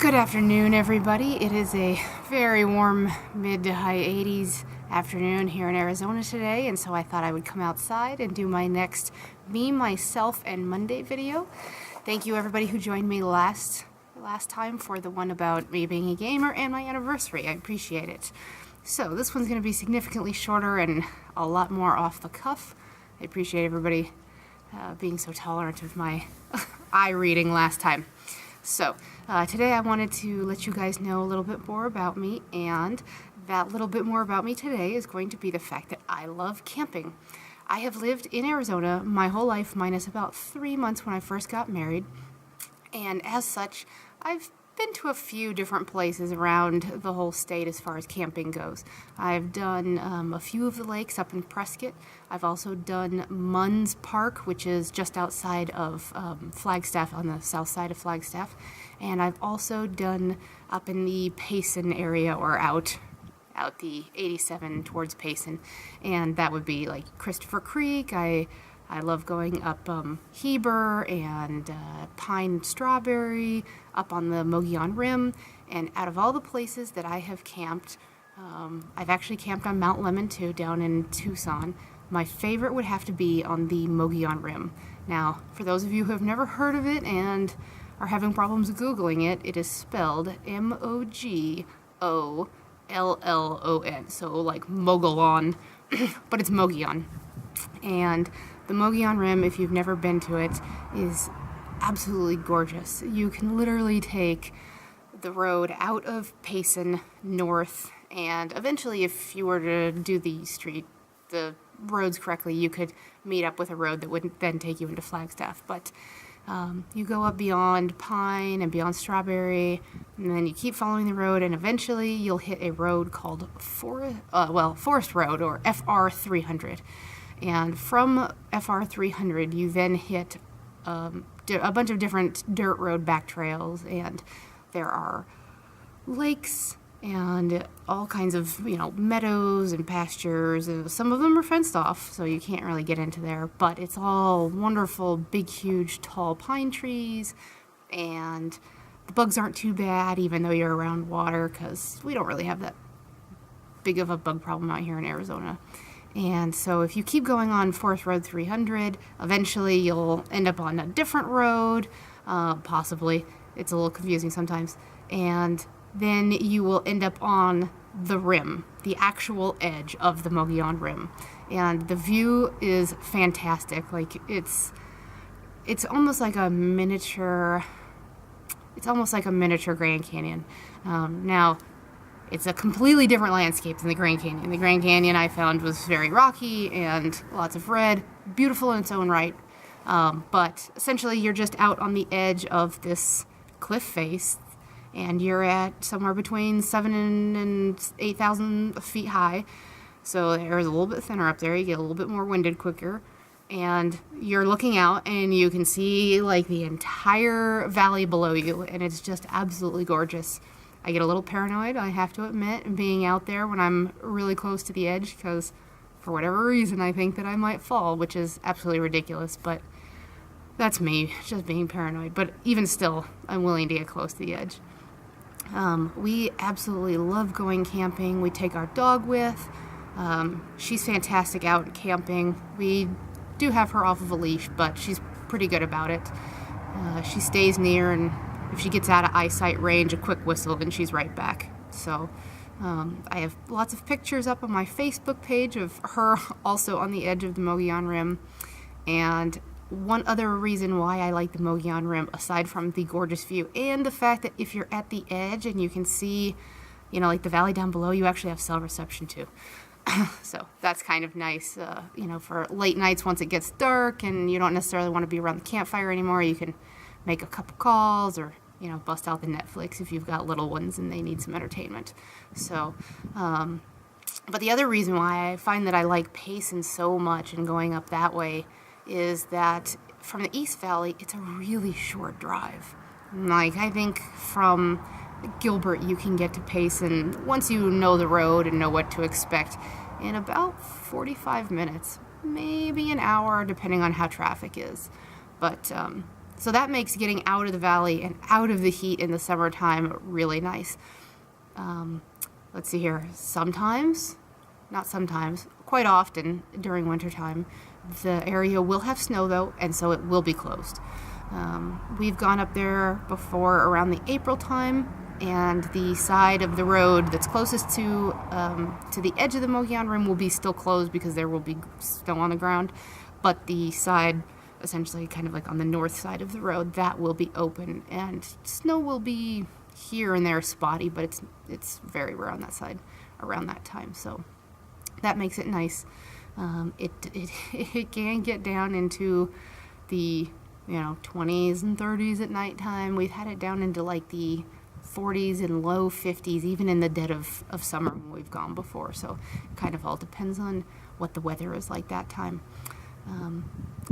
Good afternoon, everybody. It is a very warm mid to high 80s afternoon here in Arizona today, and so I thought I would come outside and do my next Me, Myself, and Monday video. Thank you, everybody who joined me last time for the one about me being a gamer and my anniversary. I appreciate it. So this one's going to be significantly shorter and a lot more off the cuff. I appreciate everybody being so tolerant of my eye reading last time. So, today I wanted to let you guys know a little bit more about me, and that little bit more about me today is going to be the fact that I love camping. I have lived in Arizona my whole life, minus about 3 months when I first got married, and as such, I've been to a few different places around the whole state as far as camping goes. I've done a few of the lakes up in Prescott. I've also done Munns Park, which is just outside of Flagstaff, on the south side of Flagstaff. And I've also done up in the Payson area, or out the 87 towards Payson. And that would be like Christopher Creek. I love going up Heber and Pine Strawberry, up on the Mogollon Rim, and out of all the places that I have camped, I've actually camped on Mount Lemmon too, down in Tucson. My favorite would have to be on the Mogollon Rim. Now, for those of you who have never heard of it and are having problems Googling it, it is spelled Mogollon, so like Mogollon, but it's Mogollon. And the Mogollon Rim, if you've never been to it, is absolutely gorgeous. You can literally take the road out of Payson north, and eventually, if you were to do the roads correctly, you could meet up with a road that wouldn't then take you into Flagstaff. But you go up beyond Pine and beyond Strawberry, and then you keep following the road, and eventually you'll hit a road called Forest Road, or FR300. And from FR300, you then hit a bunch of different dirt road back trails, and there are lakes and all kinds of, meadows and pastures. And some of them are fenced off, so you can't really get into there, but it's all wonderful, big, huge, tall pine trees, and the bugs aren't too bad, even though you're around water, because we don't really have that big of a bug problem out here in Arizona. And so if you keep going on Forest Road 300, eventually you'll end up on a different road, possibly. It's a little confusing sometimes. And then you will end up on the rim, the actual edge of the Mogollon Rim. And the view is fantastic. Like, it's almost like a miniature, Grand Canyon. Now, it's a completely different landscape than the Grand Canyon. The Grand Canyon, I found, was very rocky and lots of red, beautiful in its own right. But essentially, you're just out on the edge of this cliff face, and you're at somewhere between 7,000 and 8,000 feet high. So the air is a little bit thinner up there. You get a little bit more winded quicker. And you're looking out, and you can see like the entire valley below you, and it's just absolutely gorgeous. I get a little paranoid, I have to admit, being out there when I'm really close to the edge, because for whatever reason I think that I might fall, which is absolutely ridiculous, but that's me, just being paranoid. But even still, I'm willing to get close to the edge. We absolutely love going camping. We take our dog with. She's fantastic out camping. We do have her off of a leash, but she's pretty good about it. She stays near, and if she gets out of eyesight range, a quick whistle, and she's right back. So I have lots of pictures up on my Facebook page of her also on the edge of the Mogollon Rim. And one other reason why I like the Mogollon Rim, aside from the gorgeous view and the fact that if you're at the edge and you can see, like the valley down below, you actually have cell reception too. So that's kind of nice, for late nights once it gets dark and you don't necessarily want to be around the campfire anymore. You can make a couple calls, or bust out the Netflix if you've got little ones and they need some entertainment. So, but the other reason why I find that I like Payson so much and going up that way is that from the East Valley, it's a really short drive. Like, I think from Gilbert, you can get to Payson, once you know the road and know what to expect, in about 45 minutes, maybe an hour, depending on how traffic is. But So that makes getting out of the valley and out of the heat in the summertime really nice. Let's see here. Not sometimes, quite often during wintertime, the area will have snow though, and so it will be closed. We've gone up there before around the April time, and the side of the road that's closest to the edge of the Mogollon Rim will be still closed because there will be snow on the ground, but the side essentially kind of like on the north side of the road, that will be open, and snow will be here and there spotty, but it's very rare on that side around that time, so that makes it nice. It can get down into the 20s and 30s at nighttime. We've had it down into like the 40s and low 50s even in the dead of summer when we've gone before, so it kind of all depends on what the weather is like that time.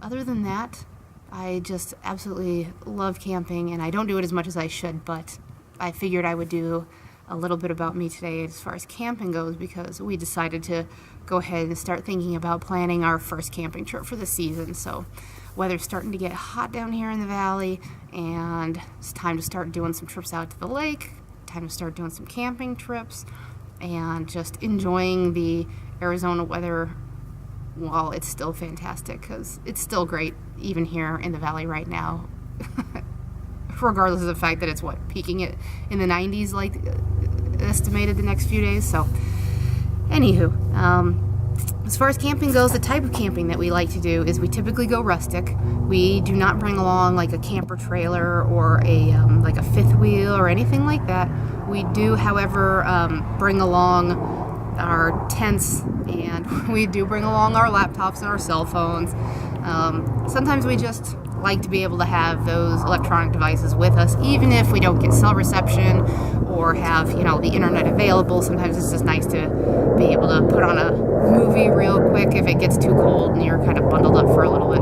Other than that, I just absolutely love camping, and I don't do it as much as I should, but I figured I would do a little bit about me today as far as camping goes, because we decided to go ahead and start thinking about planning our first camping trip for the season. So weather's starting to get hot down here in the valley, and it's time to start doing some trips out to the lake, time to start doing some camping trips, and just enjoying the Arizona weather while it's still fantastic, because it's still great even here in the valley right now. Regardless of the fact that it's peaking it in the 90s like estimated the next few days. So anywho, as far as camping goes, the type of camping that we like to do is we typically go rustic. We do not bring along like a camper trailer or like a fifth wheel or anything like that. We do, however, bring along our tents, and we do bring along our laptops and our cell phones. Sometimes we just like to be able to have those electronic devices with us, even if we don't get cell reception or have the internet available. Sometimes it's just nice to be able to put on a movie real quick if it gets too cold and you're kind of bundled up for a little bit.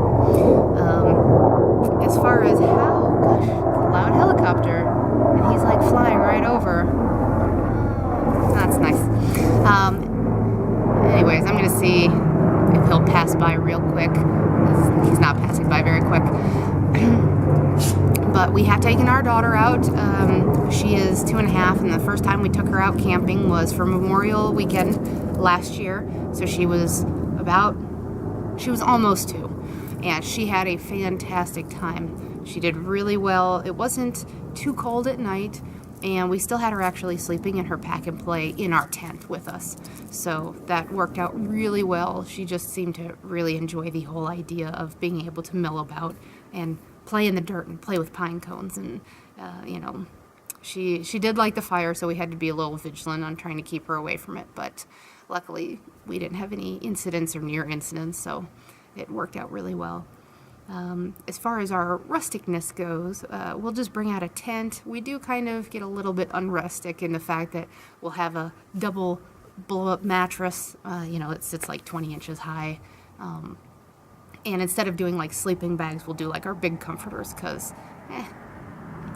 As far as gosh, a loud helicopter, and he's like flying right over. That's nice. Anyways, I'm gonna see if he'll pass by real quick. He's not passing by very quick. But we have taken our daughter out. She is 2.5, and the first time we took her out camping was for Memorial Weekend last year. So she was almost 2, and she had a fantastic time. She did really well. It wasn't too cold at night, and we still had her actually sleeping in her pack and play in our tent with us. So that worked out really well. She just seemed to really enjoy the whole idea of being able to mill about and play in the dirt and play with pine cones. And, she did like the fire, so we had to be a little vigilant on trying to keep her away from it. But luckily, we didn't have any incidents or near incidents, so it worked out really well. As far as our rusticness goes, we'll just bring out a tent. We do kind of get a little bit unrustic in the fact that we'll have a double blow-up mattress. It sits like 20 inches high. And instead of doing like sleeping bags, we'll do like our big comforters, because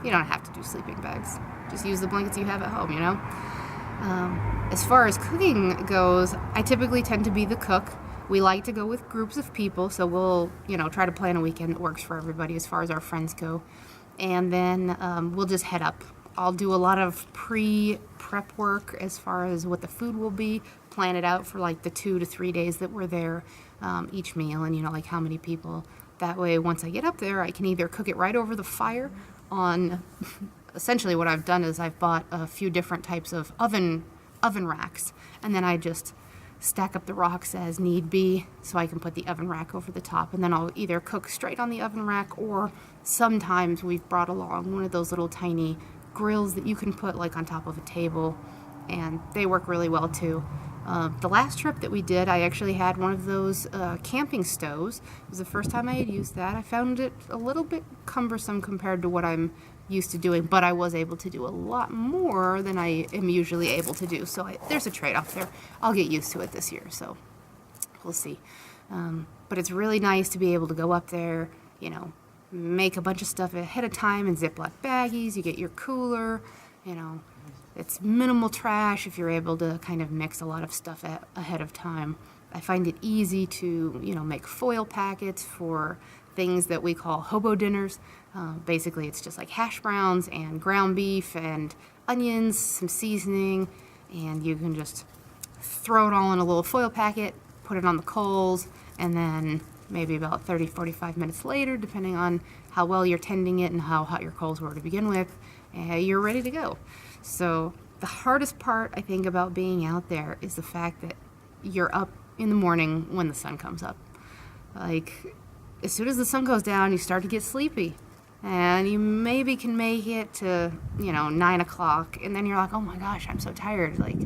you don't have to do sleeping bags. Just use the blankets you have at home, As far as cooking goes, I typically tend to be the cook. We like to go with groups of people, so we'll, try to plan a weekend that works for everybody as far as our friends go. And then we'll just head up. I'll do a lot of pre-prep work as far as what the food will be, plan it out for like the 2 to 3 days that we're there, each meal, and like how many people. That way, once I get up there, I can either cook it right over the fire on, essentially what I've done is I've bought a few different types of oven racks, and then I just stack up the rocks as need be, so I can put the oven rack over the top, and then I'll either cook straight on the oven rack, or sometimes we've brought along one of those little tiny grills that you can put like on top of a table, and they work really well too. The last trip that we did, I actually had one of those camping stoves. It was the first time I had used that. I found it a little bit cumbersome compared to what I'm used to doing, but I was able to do a lot more than I am usually able to do. So there's a trade-off there. I'll get used to it this year, so we'll see. But it's really nice to be able to go up there, make a bunch of stuff ahead of time in Ziploc baggies. You get your cooler, it's minimal trash if you're able to kind of mix a lot of stuff ahead of time. I find it easy to, make foil packets for things that we call hobo dinners. Basically, it's just like hash browns and ground beef and onions, some seasoning, and you can just throw it all in a little foil packet, put it on the coals, and then maybe about 30-45 minutes later, depending on how well you're tending it and how hot your coals were to begin with, you're ready to go. So the hardest part, I think, about being out there is the fact that you're up in the morning when the sun comes up. Like, as soon as the sun goes down, you start to get sleepy. And you maybe can make it to, 9 o'clock, and then you're like, oh my gosh, I'm so tired. Like,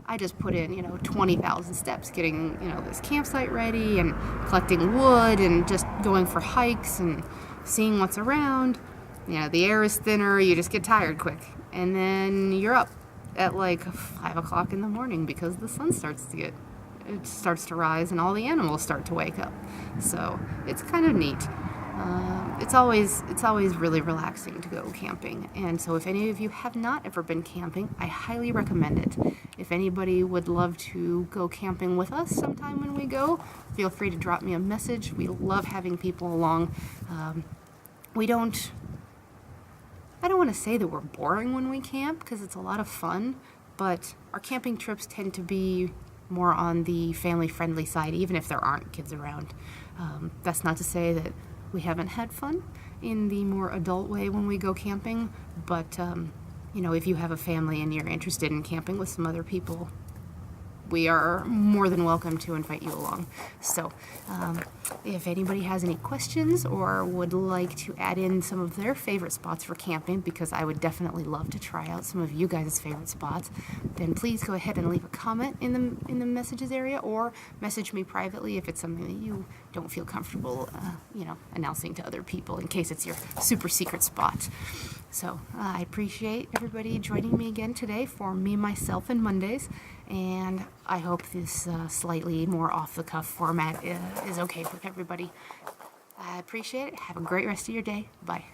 I just put in, 20,000 steps getting, this campsite ready and collecting wood and just going for hikes and seeing what's around. The air is thinner, you just get tired quick. And then you're up at like 5 o'clock in the morning because the sun starts to rise and all the animals start to wake up. So it's kind of neat. It's always really relaxing to go camping. And so if any of you have not ever been camping, I highly recommend it. If anybody would love to go camping with us sometime when we go, feel free to drop me a message. We love having people along. I don't want to say that we're boring when we camp because it's a lot of fun, but our camping trips tend to be more on the family-friendly side, even if there aren't kids around. That's not to say that we haven't had fun in the more adult way when we go camping, but if you have a family and you're interested in camping with some other people, we are more than welcome to invite you along. So if anybody has any questions or would like to add in some of their favorite spots for camping, because I would definitely love to try out some of you guys' favorite spots, then please go ahead and leave a comment in the messages area, or message me privately if it's something that you don't feel comfortable announcing to other people in case it's your super secret spot. So I appreciate everybody joining me again today for Me, Myself, and Mondays, and I hope this slightly more off-the-cuff format is okay for everybody. I appreciate it. Have a great rest of your day. Bye.